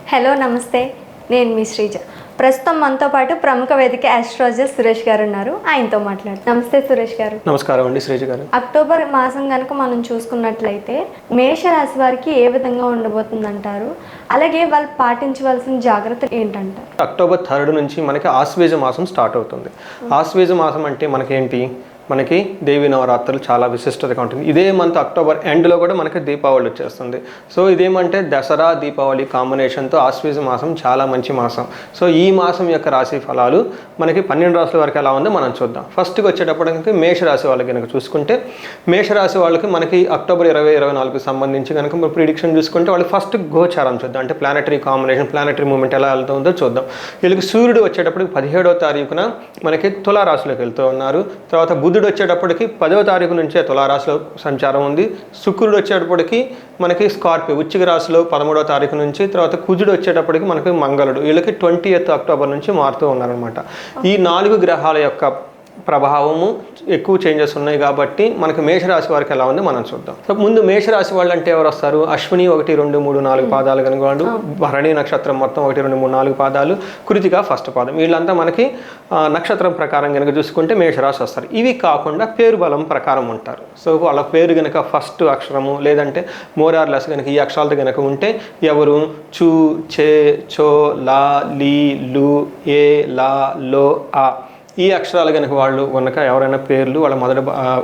Hello నమస్తే, నేను మీ శ్రీజ. ప్రస్తుతం మనతో పాటు ప్రముఖ వేదిక ఆస్ట్రాలజర్ సురేష్ గారు ఉన్నారు. ఆయనతో మాట్లాడు. నమస్తే సురేష్ గారు. నమస్కారం అండి శ్రీజ గారు. అక్టోబర్ మాసం కనుక మనం చూసుకున్నట్లయితే మేషరాశి వారికి ఏ విధంగా ఉండబోతుంది అంటారు? అలాగే వాళ్ళు పాటించవలసిన జాగ్రత్తలు ఏంటంటారు? అక్టోబర్ 3 నుంచి మనకి ఆశ్వేజ మాసం స్టార్ట్ అవుతుంది. ఆశ్వేజ మాసం అంటే మనకేంటి, మనకి దేవి నవరాత్రులు చాలా విశిష్టతగా ఉంటుంది. ఇదే మంత్ అక్టోబర్ ఎండ్లో కూడా మనకి దీపావళి వచ్చేస్తుంది. సో ఇదేమంటే దసరా దీపావళి కాంబినేషన్తో ఆశ్వేజ మాసం చాలా మంచి మాసం. సో ఈ మాసం యొక్క రాశి ఫలాలు మనకి 12 రాశుల వరకు ఎలా ఉందో మనం చూద్దాం. ఫస్ట్కి వచ్చేటప్పటికి మేషరాశి వాళ్ళకి కనుక చూసుకుంటే, మేషరాశి వాళ్ళకి మనకి అక్టోబర్ 20-24కి సంబంధించి కనుక మనం ప్రిడిక్షన్ చూసుకుంటే వాళ్ళు ఫస్ట్ గోచారం చూద్దాం. అంటే ప్లానటరీ కాంబినేషన్, ప్లానటరీ మూమెంట్ ఎలా వెళ్తుందో చూద్దాం. వీళ్ళకి సూర్యుడు వచ్చేటప్పటికి 17వ తారీఖున మనకి తులారాశిలోకి వెళ్తూ ఉన్నారు. తర్వాత బుధుడు వచ్చేటప్పటికి 10వ తారీఖు నుంచే తులారాశిలో సంచారం ఉంది. శుక్రుడు వచ్చేటప్పటికి మనకి స్కార్పియో వృశ్చిక రాశిలో 13వ తారీఖు నుంచి, తర్వాత కుజుడు వచ్చేటప్పటికి మనకి మంగళుడు, వీళ్ళకి 20th అక్టోబర్ నుంచి మారుతూ ఉన్నారనమాట. ఈ 4 గ్రహాల యొక్క ప్రభావము ఎక్కువ చేంజెస్ ఉన్నాయి కాబట్టి మనకి మేషరాశి వారికి ఎలా ఉందో మనం చూద్దాం. సో ముందు మేషరాశి వాళ్ళు అంటే ఎవరు వస్తారు? అశ్విని 1, 2, 3, 4 పాదాలు కనుక వాళ్ళు, భరణి నక్షత్రం మొత్తం 1, 2, 3, 4 పాదాలు, కృతిక ఫస్ట్ పాదం, వీళ్ళంతా మనకి నక్షత్రం ప్రకారం కనుక చూసుకుంటే మేషరాశి వస్తారు. ఇవి కాకుండా పేరు బలం ప్రకారం ఉంటారు. సో వాళ్ళ పేరు కనుక ఫస్ట్ అక్షరము లేదంటే మోరార్లెస్ కనుక ఈ అక్షరాలతో కనుక ఉంటే ఎవరు? చు, చే, చో, లా, లీ, లు, ఏ, లా, లో, ఆ, ఈ అక్షరాలు కనుక వాళ్ళు కనుక ఎవరైనా పేర్లు వాళ్ళ మొదటి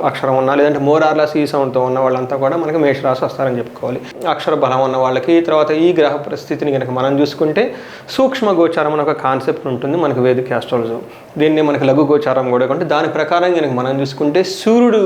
అక్షరం ఉన్నా లేదంటే మోరార్లెస్ ఈ సౌండ్తో ఉన్న వాళ్ళంతా కూడా మనకి మేషరాశి వస్తారని చెప్పుకోవాలి. అక్షర బలం ఉన్న వాళ్ళకి. తర్వాత ఈ గ్రహ పరిస్థితిని కనుక మనం చూసుకుంటే సూక్ష్మ గోచారం అనే ఒక కాన్సెప్ట్ ఉంటుంది మనకి వేదిక ఆస్ట్రాలజీ. దీన్ని మనకి లఘు గోచారం కూడా అంటే దాని ప్రకారం కనుక మనం చూసుకుంటే సూర్యుడు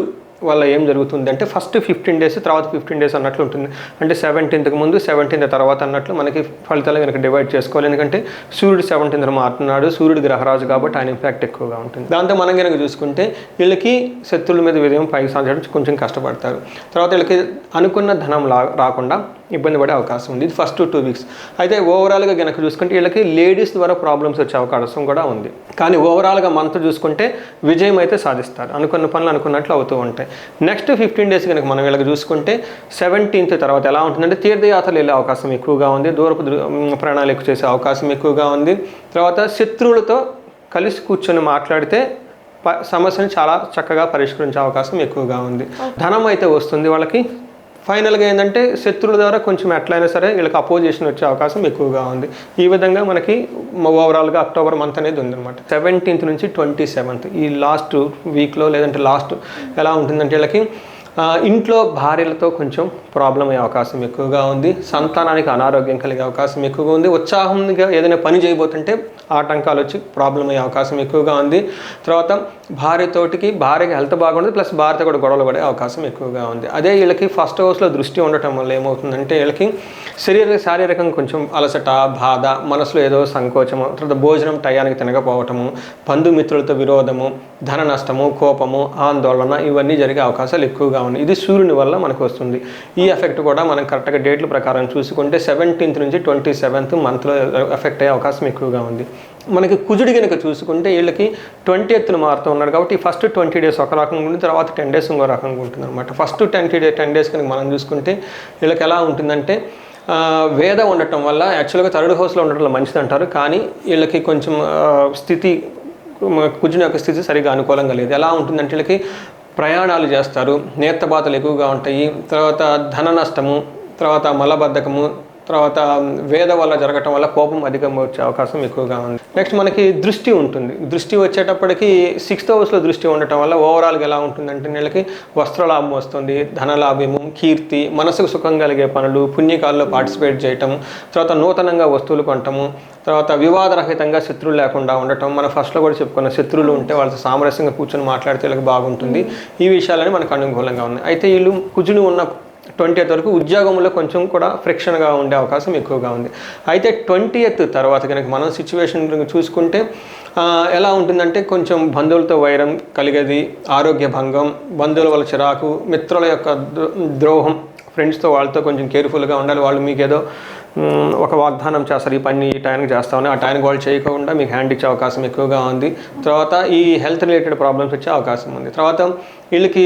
వల్ల ఏం జరుగుతుంది అంటే ఫస్ట్ 15 డేస్, తర్వాత 15 డేస్ అన్నట్లు ఉంటుంది. అంటే 17th ముందు 17th తర్వాత అన్నట్లు మనకి ఫలితాలు కనుక డివైడ్ చేసుకోవాలి. ఎందుకంటే సూర్యుడు 17th మారుతున్నాడు, సూర్యుడు గ్రహరాజు కాబట్టి ఆయన ఇంపాక్ట్ ఎక్కువగా ఉంటుంది. దాంతో మనం కనుక చూసుకుంటే వీళ్ళకి శత్రువుల మీద విజయం పైకి సాధించడం కొంచెం కష్టపడతారు. తర్వాత వీళ్ళకి అనుకున్న ధనం రాకుండా ఇబ్బంది పడే అవకాశం ఉంది. ఇది ఫస్ట్ 2 వీక్స్. అయితే ఓవరాల్గా కనుక చూసుకుంటే వీళ్ళకి లేడీస్ ద్వారా ప్రాబ్లమ్స్ వచ్చే అవకాశం కూడా ఉంది. కానీ ఓవరాల్గా మంత్ చూసుకుంటే విజయం అయితే సాధిస్తారు. అనుకున్న పనులు అనుకున్నట్లు అవుతూ ఉంటాయి. నెక్స్ట్ 15 డేస్ కనుక మనం వీళ్ళకి చూసుకుంటే 17th తర్వాత ఎలా ఉంటుందంటే తీర్థయాత్రలు వెళ్ళే అవకాశం ఎక్కువగా ఉంది. దూరపు ప్రయాణాలు ఎక్కువ చేసే అవకాశం ఎక్కువగా ఉంది. తర్వాత శత్రువులతో కలిసి కూర్చొని మాట్లాడితే సమస్యను చాలా చక్కగా పరిష్కరించే అవకాశం ఎక్కువగా ఉంది. ధనం అయితే వస్తుంది వాళ్ళకి. ఫైనల్గా ఏంటంటే శత్రువుల ద్వారా కొంచెం ఎట్లయినా సరే వీళ్ళకి అపోజిషన్ వచ్చే అవకాశం ఎక్కువగా ఉంది. ఈ విధంగా మనకి ఓవరాల్గా అక్టోబర్ మంత్ అనేది ఉందన్నమాట. 17th నుంచి 27th ఈ లాస్ట్ వీక్లో లేదంటే లాస్ట్ ఎలా ఉంటుందంటే వీళ్ళకి ఇంట్లో భార్యలతో కొంచెం ప్రాబ్లం అయ్యే అవకాశం ఎక్కువగా ఉంది. సంతానానికి అనారోగ్యం కలిగే అవకాశం ఎక్కువగా ఉంది. ఉత్సాహంగా ఏదైనా పని చేయబోతుంటే ఆటంకాలు వచ్చి ప్రాబ్లం అయ్యే అవకాశం ఎక్కువగా ఉంది. తర్వాత భార్యకి హెల్త్ బాగుండదు, ప్లస్ భార్యతో కూడా గొడవలు పడే అవకాశం ఎక్కువగా ఉంది. అదే వీళ్ళకి ఫస్ట్ హౌస్లో దృష్టి ఉండటం వల్ల ఏమవుతుందంటే వీళ్ళకి శారీరకంగా కొంచెం అలసట, బాధ, మనసులో ఏదో సంకోచము, తర్వాత భోజనం టయానికి తినకపోవటము, బంధుమిత్రులతో విరోధము, ధన నష్టము, కోపము, ఆందోళన ఇవన్నీ జరిగే అవకాశాలు ఎక్కువగా ఉన్నాయి. ఇది సూర్యుని వల్ల మనకు వస్తుంది. ఈ ఎఫెక్ట్ కూడా మనం కరెక్ట్గా డేట్ల ప్రకారం చూసుకుంటే 17th నుంచి 27th మంత్లో ఎఫెక్ట్ అయ్యే అవకాశం ఎక్కువగా ఉంది. మనకి కుజుడి కనుక చూసుకుంటే వీళ్ళకి 20th మారుతూ ఉన్నారు కాబట్టి ఫస్ట్ 20 డేస్ ఒక రకంగా ఉంటుంది, తర్వాత 10 డేస్ ఇంకో రకంగా ఉంటుంది అనమాట. ఫస్ట్ 10 డేస్ కనుక మనం చూసుకుంటే వీళ్ళకి ఎలా ఉంటుందంటే వేద ఉండటం వల్ల యాక్చువల్గా 3rd హౌస్లో ఉండటం మంచిది అంటారు. కానీ వీళ్ళకి కొంచెం స్థితి కుజుని యొక్క స్థితి సరిగా అనుకూలంగా లేదు. ఎలా ఉంటుందంటే వీళ్ళకి ప్రయాణాలు చేస్తారు, నేత్రబాధలు ఎక్కువగా ఉంటాయి, తర్వాత ధన నష్టము, తర్వాత మలబద్ధకము, తర్వాత వేద వల్ల జరగటం వల్ల కోపం అధికంగా వచ్చే అవకాశం ఎక్కువగా ఉంది. నెక్స్ట్ మనకి దృష్టి ఉంటుంది. దృష్టి వచ్చేటప్పటికి 6th హౌస్లో దృష్టి ఉండటం వల్ల ఓవరాల్గా ఎలా ఉంటుందంటే వీళ్ళకి వస్త్రలాభం వస్తుంది, ధనలాభము, కీర్తి, మనసుకు సుఖం కలిగే పనులు, పుణ్యకాల్లో పార్టిసిపేట్ చేయటం, తర్వాత నూతనంగా వస్తువులు కొనటము, తర్వాత వివాదరహితంగా శత్రువులు లేకుండా ఉండటం. మన ఫస్ట్లో కూడా చెప్పుకున్న శత్రువులు ఉంటే వాళ్ళతో సామరస్యంగా కూర్చొని మాట్లాడితే వీళ్ళకి బాగుంటుంది. ఈ విషయాలని మనకు అనుకూలంగా ఉన్నాయి. అయితే వీళ్ళు కుజుని ఉన్న 20th వరకు ఉద్యోగంలో కొంచెం కూడా ఫ్రిక్షన్గా ఉండే అవకాశం ఎక్కువగా ఉంది. అయితే 20th తర్వాత కనుక మనం సిచ్యువేషన్ చూసుకుంటే ఎలా ఉంటుందంటే కొంచెం బంధువులతో వైరం కలిగేది, ఆరోగ్య భంగం, బంధువుల వల్ల చిరాకు, మిత్రుల యొక్క ద్రోహం, ఫ్రెండ్స్తో వాళ్ళతో కొంచెం కేర్ఫుల్గా ఉండాలి. వాళ్ళు మీకు ఏదో ఒక వాగ్దానం చేస్తారు, ఈ పని ఈ టైంకి చేస్తామని, ఆ టైంకి వాళ్ళు చేయకుండా మీకు హ్యాండ్ ఇచ్చే అవకాశం ఎక్కువగా ఉంది. తర్వాత ఈ హెల్త్ రిలేటెడ్ ప్రాబ్లమ్స్ వచ్చే అవకాశం ఉంది. తర్వాత వీళ్ళకి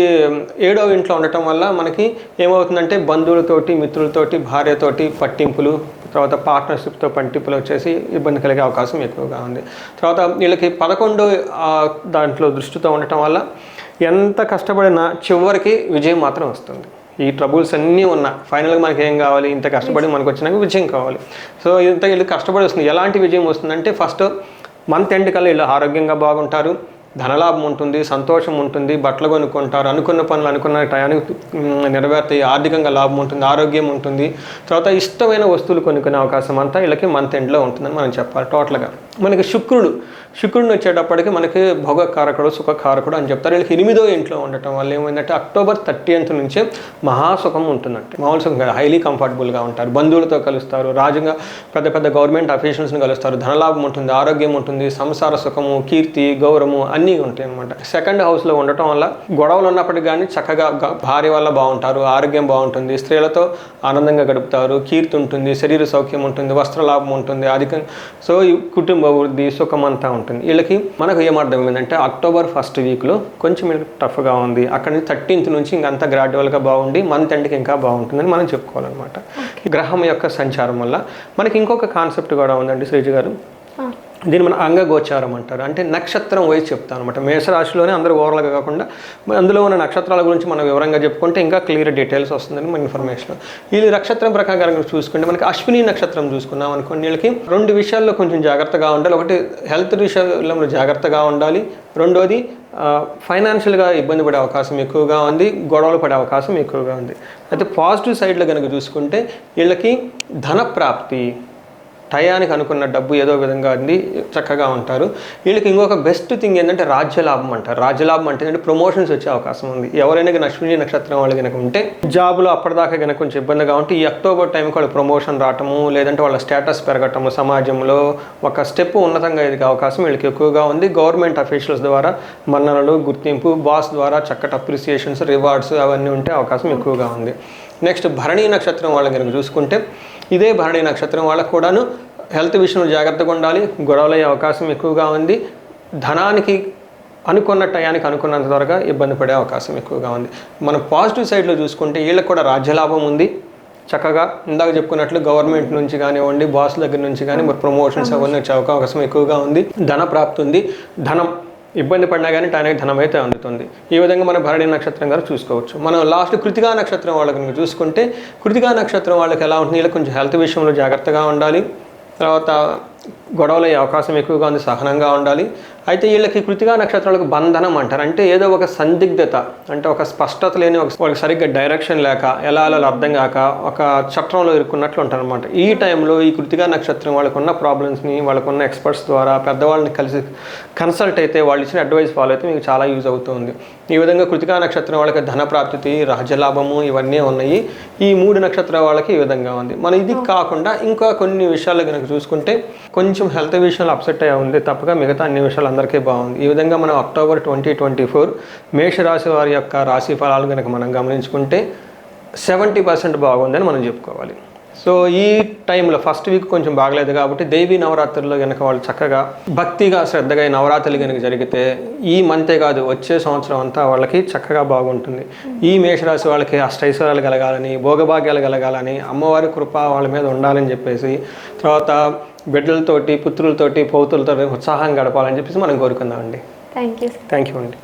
7వ ఇంట్లో ఉండటం వల్ల మనకి ఏమవుతుందంటే బంధువులతోటి, మిత్రులతోటి, భార్యతోటి పట్టింపులు, తర్వాత పార్ట్నర్షిప్తో పంటిప్పులు వచ్చేసి ఇబ్బంది కలిగే అవకాశం ఎక్కువగా ఉంది. తర్వాత వీళ్ళకి 11 దాంట్లో దృష్టితో ఉండటం వల్ల ఎంత కష్టపడినా చివరికి విజయం మాత్రం వస్తుంది. ఈ ట్రబుల్స్ అన్నీ ఉన్నా ఫైనల్గా మనకి ఏం కావాలి, ఇంత కష్టపడి మనకు వచ్చినాక విజయం కావాలి. సో ఇంత వీళ్ళు కష్టపడి వస్తుంది. ఎలాంటి విజయం వస్తుందంటే ఫస్ట్ మంత్ ఎండ్ కల్లా వీళ్ళు ఆరోగ్యంగా బాగుంటారు, ధనలాభం ఉంటుంది, సంతోషం ఉంటుంది, బట్టలు కొనుక్కుంటారు, అనుకున్న పనులు అనుకున్న టయానికి నెరవేరుతాయి, ఆర్థికంగా లాభం ఉంటుంది, ఆరోగ్యం ఉంటుంది. తర్వాత ఇష్టమైన వస్తువులు కొనుక్కునే అవకాశం అంతా వీళ్ళకి మంత్ ఎండ్లో ఉంటుందని మనం చెప్పాలి. టోటల్గా మనకి శుక్రుడిని వచ్చేటప్పటికి మనకి భోగకారకుడు సుఖకారకుడు అని చెప్తారు. వీళ్ళకి 8వ ఇంట్లో ఉండటం వల్ల ఏమైందంటే అక్టోబర్ 30th నుంచే మహాసుఖం ఉంటుందంటే మామూలు సుఖం కాదు, హైలీ కంఫర్టబుల్గా ఉంటారు, బంధువులతో కలుస్తారు, రాజుగా పెద్ద గవర్నమెంట్ అఫీషియల్స్ని కలుస్తారు, ధనలాభం ఉంటుంది, ఆరోగ్యం ఉంటుంది, సంసార సుఖము, కీర్తి, గౌరవము అన్నీ ఉంటాయి అన్నమాట. 2nd హౌస్లో ఉండటం వల్ల గొడవలు ఉన్నప్పటికీ కానీ చక్కగా భార్య వల్ల బాగుంటారు, ఆరోగ్యం బాగుంటుంది, స్త్రీలతో ఆనందంగా గడుపుతారు, కీర్తి ఉంటుంది, శరీర సౌఖ్యం ఉంటుంది, వస్త్రలాభం ఉంటుంది, అధికంగా సో కుటుంబ వృద్ధి సుఖం అంతా ఉంటుంది. వీళ్ళకి మనకు ఏమర్థం ఏంటంటే అక్టోబర్ 1st వీక్లో కొంచెం వీళ్ళకి టఫ్గా ఉంది, అక్కడి నుంచి 13th నుంచి ఇంకంతా గ్రాడ్యువల్గా బాగుండి మంత్ ఎండ్కి ఇంకా బాగుంటుందని మనం చెప్పుకోవాలన్నమాట. గ్రహం యొక్క సంచారం వల్ల మనకి ఇంకొక కాన్సెప్ట్ కూడా ఉందండి శ్రీజ గారు. దీన్ని మనం అంగగోచారం అంటారు. అంటే నక్షత్రం వైజ్ చెప్తాను అనమాట. మేషరాశిలోనే అందరూ ఓవర్గా కాకుండా అందులో ఉన్న నక్షత్రాల గురించి మనం వివరంగా చెప్పుకుంటే ఇంకా క్లియర్ డీటెయిల్స్ వస్తుందని మన ఇన్ఫర్మేషన్. ఈ నక్షత్రం ప్రకారం చూసుకుంటే మనకి అశ్విని నక్షత్రం చూసుకున్నాం అనుకోండి, వీళ్ళకి 2 విషయాల్లో కొంచెం జాగ్రత్తగా ఉండాలి. ఒకటి హెల్త్ విషయంలో జాగ్రత్తగా ఉండాలి, రెండోది ఫైనాన్షియల్గా ఇబ్బంది పడే అవకాశం ఎక్కువగా ఉంది, గొడవలు పడే అవకాశం ఎక్కువగా ఉంది. అయితే పాజిటివ్ సైడ్లో కనుక చూసుకుంటే వీళ్ళకి ధన ప్రాప్తి, టయానికి అనుకున్న డబ్బు ఏదో విధంగా అంది చక్కగా ఉంటారు. వీళ్ళకి ఇంకొక బెస్ట్ థింగ్ ఏంటంటే రాజ్యలాభం అంటారు. రాజ్యలాభం అంటే ఏంటంటే ప్రమోషన్స్ వచ్చే అవకాశం ఉంది. ఎవరైనా కానీ అశ్విని నక్షత్రం వాళ్ళు కనుక ఉంటే జాబులో అప్పటిదాకా కనుక కొంచెం ఇబ్బందిగా ఉంటే ఈ అక్టోబర్ టైంకి వాళ్ళు ప్రమోషన్ రావటము, లేదంటే వాళ్ళ స్టేటస్ పెరగటము, సమాజంలో ఒక స్టెప్ ఉన్నతంగా ఎదిగే అవకాశం వీళ్ళకి ఎక్కువగా ఉంది. గవర్నమెంట్ అఫీషియల్స్ ద్వారా మన్ననలు, గుర్తింపు, బాస్ ద్వారా చక్కటి అప్రిసియేషన్స్, రివార్డ్స్ అవన్నీ ఉంటే అవకాశం ఎక్కువగా ఉంది. నెక్స్ట్ భరణీ నక్షత్రం వాళ్ళని కనుక చూసుకుంటే ఇదే భరణీ నక్షత్రం వాళ్ళకు కూడాను హెల్త్ విషయంలో జాగ్రత్తగా ఉండాలి, గొడవలయ్యే అవకాశం ఎక్కువగా ఉంది, ధనానికి అనుకున్న టయానికి అనుకున్నంత త్వరగా ఇబ్బంది పడే అవకాశం ఎక్కువగా ఉంది. మనం పాజిటివ్ సైడ్లో చూసుకుంటే వీళ్ళకి కూడా రాజ్యలాభం ఉంది, చక్కగా ఇందాక చెప్పుకున్నట్లు గవర్నమెంట్ నుంచి కానివ్వండి, బాస్ దగ్గర నుంచి కానీ మరి ప్రమోషన్స్ అవన్నీ వచ్చే అవకాశం ఎక్కువగా ఉంది, ధన ప్రాప్తి ఉంది, ధనం ఇబ్బంది పడినా కానీ టైంకి ధనం అయితే అందుతుంది. ఈ విధంగా మనం భరణి నక్షత్రం గారు చూసుకోవచ్చు. మనం లాస్ట్ కృతికా నక్షత్రం వాళ్ళకి చూసుకుంటే కృతికా నక్షత్రం వాళ్ళకి ఎలా ఉంటుంది, వీళ్ళకి కొంచెం హెల్త్ విషయంలో జాగ్రత్తగా ఉండాలి, తర్వాత గొడవలు అయ్యే అవకాశం ఎక్కువగా ఉంది, సహనంగా ఉండాలి. అయితే వీళ్ళకి కృతికా నక్షత్రాలకు బంధనం అంటారు. అంటే ఏదో ఒక సందిగ్ధత, అంటే ఒక స్పష్టత లేని, వాళ్ళకి సరిగ్గా డైరెక్షన్ లేక ఎలా అర్థం కాక ఒక చట్రంలో ఇరుక్కున్నట్లు ఉంటారు అనమాట. ఈ టైంలో ఈ కృతికా నక్షత్రం వాళ్ళకున్న ప్రాబ్లమ్స్ని వాళ్ళకున్న ఎక్స్పర్ట్స్ ద్వారా పెద్దవాళ్ళని కలిసి కన్సల్ట్ అయితే వాళ్ళు ఇచ్చిన అడ్వైస్ ఫాలో అయితే మీకు చాలా యూజ్ అవుతుంది. ఈ విధంగా కృతికా నక్షత్రం వాళ్ళకి ధన ప్రాప్తి, రాజ్యలాభము ఇవన్నీ ఉన్నాయి. ఈ 3 నక్షత్రాల వాళ్ళకి ఈ విధంగా ఉంది. మనం ఇది కాకుండా ఇంకా కొన్ని విషయాలు కనుక చూసుకుంటే కొంచెం హెల్త్ విషయాలు అప్సెట్ అయ్యి ఉంది, తప్పగా మిగతా అన్ని విషయాలు అందరికీ బాగుంది. ఈ విధంగా మనం అక్టోబర్ 2024 మేషరాశి వారి యొక్క రాశి ఫలాలు కనుక మనం గమనించుకుంటే 70% బాగుందని మనం చెప్పుకోవాలి. సో ఈ టైంలో ఫస్ట్ వీక్ కొంచెం బాగలేదు కాబట్టి దేవీ నవరాత్రుల్లో కనుక వాళ్ళు చక్కగా భక్తిగా శ్రద్ధగా ఈ నవరాత్రులు కనుక జరిగితే ఈ మంతే కాదు వచ్చే సంవత్సరం అంతా వాళ్ళకి చక్కగా బాగుంటుంది. ఈ మేషరాశి వాళ్ళకి అష్టైశ్వర్యాలు కలగాలని, భోగభాగ్యాలు కలగాలని, అమ్మవారి కృప వాళ్ళ మీద ఉండాలని చెప్పేసి, తర్వాత బిడ్డలతోటి, పుత్రులతోటి, పౌతులతో ఉత్సాహంగా గడపాలని చెప్పేసి మనం కోరుకుందామండి. థ్యాంక్ యూ అండి.